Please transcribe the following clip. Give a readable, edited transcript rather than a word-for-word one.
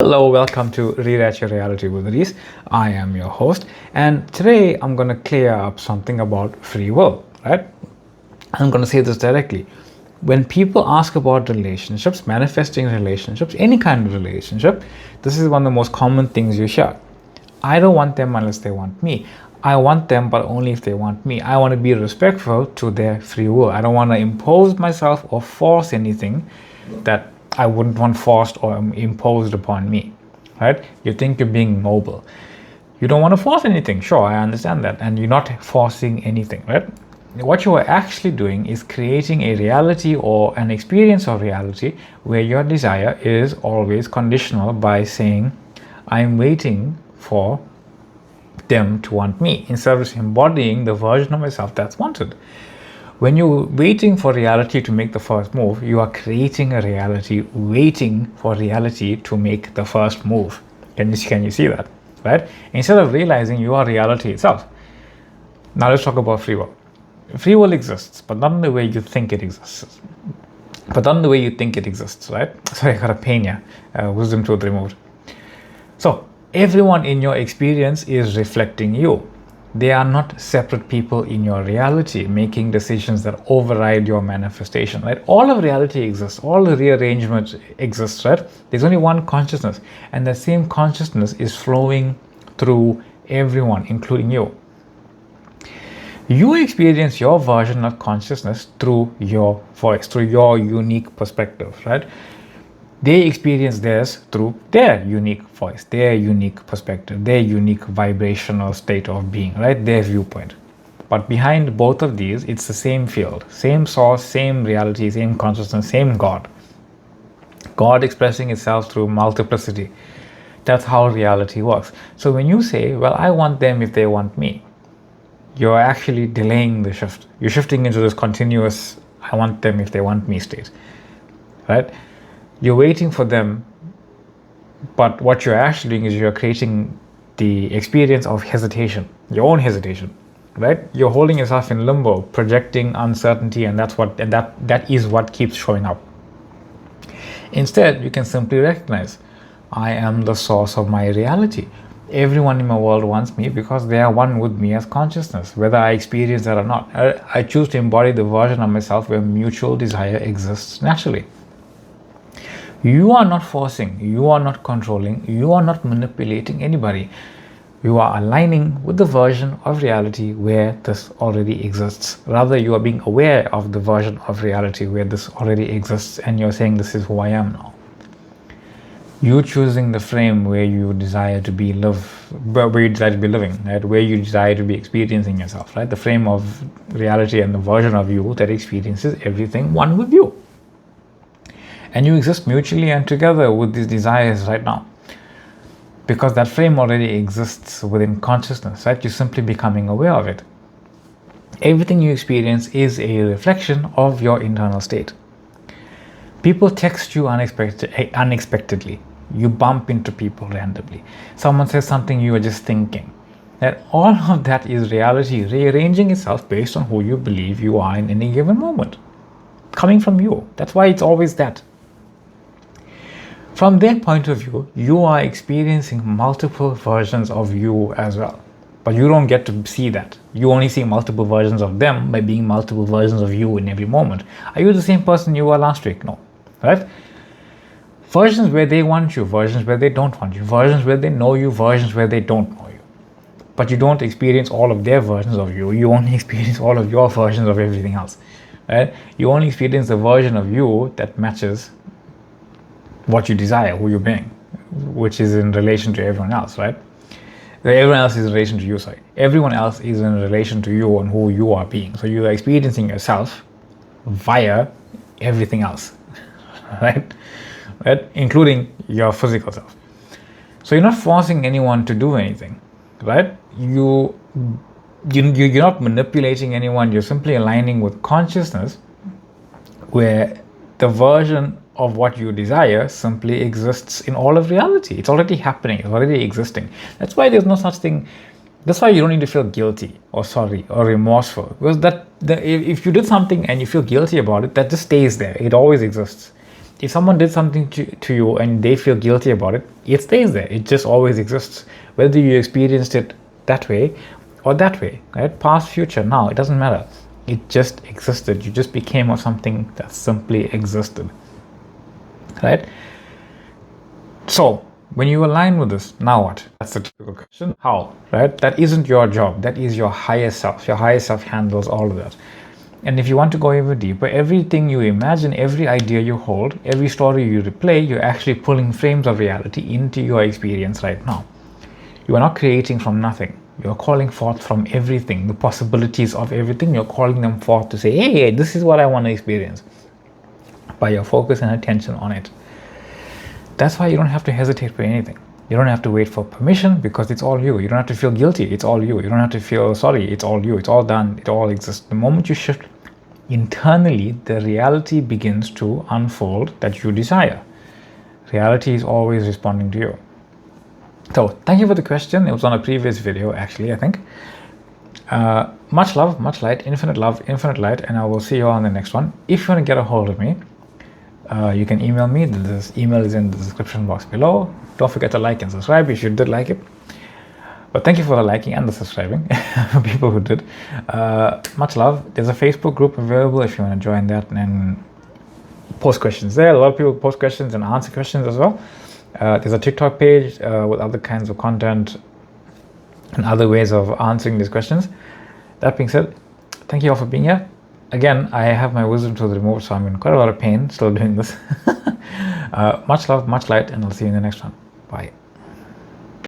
Hello, welcome to Rewrite Your Reality with Reese. I am your host, and today I'm going to clear up something about free will, right? I'm going to say this directly. When people ask about relationships, manifesting relationships, any kind of relationship, this is one of the most common things you hear. I don't want them unless they want me. I want them, but only if they want me. I want to be respectful to their free will. I don't want to impose myself or force anything that I wouldn't want forced or imposed upon me, right? You think you're being noble. You don't want to force anything. Sure, I understand that. And you're not forcing anything, right? What you are actually doing is creating a reality or an experience of reality where your desire is always conditional by saying, I'm waiting for them to want me, instead of embodying the version of myself that's wanted. When you're waiting for reality to make the first move, you are creating a reality waiting for reality to make the first move. Can you see that? Right? Instead of realizing you are reality itself. Now let's talk about free will. Free will exists, but not in the way you think it exists. Right? Sorry, I got a pain here. Wisdom tooth removed. So, everyone in your experience is reflecting you. They are not separate people in your reality making decisions that override your manifestation, right? All of reality exists, all the rearrangement exists, right? There's only one consciousness, and that same consciousness is flowing through everyone, including you. You experience your version of consciousness through your voice, through your unique perspective, right? They experience theirs through their unique voice, their unique perspective, their unique vibrational state of being, right? Their viewpoint. But behind both of these, it's the same field, same source, same reality, same consciousness, same God. God expressing itself through multiplicity. That's how reality works. So when you say, well, I want them if they want me, you're actually delaying the shift. You're shifting into this continuous, I want them if they want me state, right? You're waiting for them, but what you're actually doing is you're creating the experience of hesitation, your own hesitation, right? You're holding yourself in limbo, projecting uncertainty, and that is what keeps showing up. Instead, you can simply recognize, I am the source of my reality. Everyone in my world wants me because they are one with me as consciousness, whether I experience that or not. I choose to embody the version of myself where mutual desire exists naturally. You are not forcing, you are not controlling, you are not manipulating anybody. You are aligning with the version of reality where this already exists. Rather, you are being aware of the version of reality where this already exists, and you're saying, this is who I am now. You choosing the frame where you desire to be living, right? Where you desire to be experiencing yourself, right? The frame of reality and the version of you that experiences everything one with you. And you exist mutually and together with these desires right now. Because that frame already exists within consciousness, right? You're simply becoming aware of it. Everything you experience is a reflection of your internal state. People text you unexpectedly. You bump into people randomly. Someone says something you are just thinking. That all of that is reality rearranging itself based on who you believe you are in any given moment. Coming from you. That's why it's always that. From their point of view, you are experiencing multiple versions of you as well. But you don't get to see that. You only see multiple versions of them by being multiple versions of you in every moment. Are you the same person you were last week? No. Right? Versions where they want you, versions where they don't want you, versions where they know you, versions where they don't know you. But you don't experience all of their versions of you. You only experience all of your versions of everything else. Right? You only experience the version of you that matches what you desire, who you're being, which is in relation to everyone else, right? Everyone else is in relation to you, sorry. Everyone else is in relation to you and who you are being. So you are experiencing yourself via everything else, right? Including your physical self. So you're not forcing anyone to do anything, right? You're not manipulating anyone. You're simply aligning with consciousness where the version of what you desire simply exists in all of reality. It's already happening. It's already existing. That's why there's no such thing. That's why you don't need to feel guilty or sorry or remorseful. Because if you did something and you feel guilty about it, that just stays there. It always exists. if someone did something to you and they feel guilty about it, it stays there. It just always exists. Whether you experienced it that way or that way, right? Past, future, now, it doesn't matter. It just existed. You just became of something that simply existed, right? So when you align with this, now what? That's the typical question. How, right? That isn't your job. That is your higher self. Your higher self handles all of that. And if you want to go even deeper, everything you imagine, every idea you hold, every story you replay, you're actually pulling frames of reality into your experience right now. You are not creating from nothing. You're calling forth from everything, the possibilities of everything. You're calling them forth to say, hey, this is what I want to experience, by your focus and attention on it. That's why you don't have to hesitate for anything. You don't have to wait for permission, because it's all you. You don't have to feel guilty. It's all you. You don't have to feel sorry. It's all you. It's all done. It all exists. The moment you shift internally, the reality begins to unfold that you desire. Reality is always responding to you. So thank you for the question. It was on a previous video, actually, I think. Much love, much light, infinite love, infinite light, and I will see you on the next one. If you want to get a hold of me, you can email me. This email is in the description box below. Don't forget to like and subscribe if you did like it. But thank you for the liking and the subscribing, for people who did. Much love. There's a Facebook group available if you want to join that and post questions there. A lot of people post questions and answer questions as well. There's a TikTok page with other kinds of content and other ways of answering these questions. That being said, thank you all for being here. Again, I have my wisdom tooth removed, so I'm in quite a lot of pain still doing this. Much love, much light, and I'll see you in the next one.